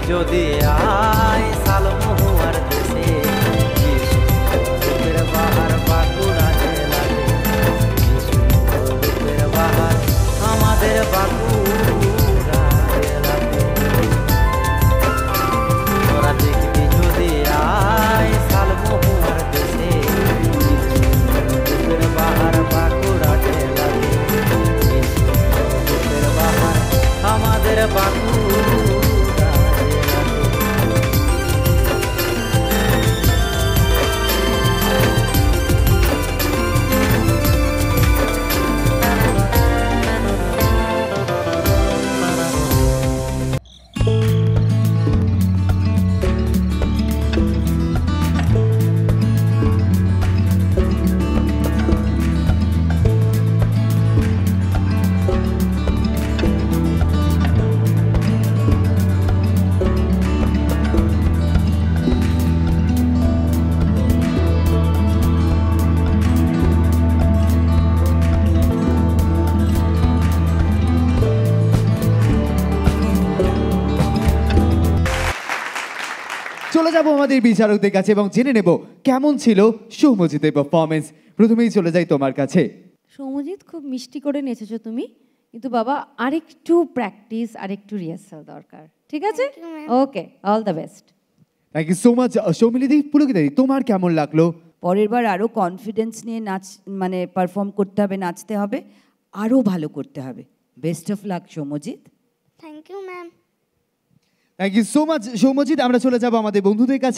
যদি আয় সালমহুয়ার দেশে, কি সুন্দর রূপের বাহার বাঁকুড়া জেলাতে, কি সুন্দর রূপের বাহার আমাদের বাঁকুড়া জেলাতে। তোরা দেখবি যদি আয় সালমহুয়ার দেশে, কি সুন্দর রূপের বাহার বাঁকুড়া জেলাতে, কি সুন্দর রূপের বাহার আমাদের বাঁকুড়া। চলে যাব আমাদের বিচারকদের কাছে এবং জেনে নেব কেমন ছিল সৌম্যজিতের পারফরমেন্স। প্রথমেই চলে যাই তোমার কাছে। সৌম্যজিৎ, খুব মিষ্টি করে নেচেছো তুমি, কিন্তু বাবা আরেকটু প্র্যাকটিস, আরেকটু রিহার্সাল দরকার, ঠিক আছে? Okay, all the best. Thank you so much. সৌমিলিদি, পুলকিতাদি, তোমার কেমন লাগলো? পরের বার আরও কনফিডেন্স নিয়ে নাচ মানে পারফর্ম করতে হবে, নাচতে হবে, আরও ভালো করতে হবে। Best of luck Soumyajit. Thank you ma'am. Thank you so much Soumyajit. আমরা চলে যাব আমাদের বন্ধুদের কাছে।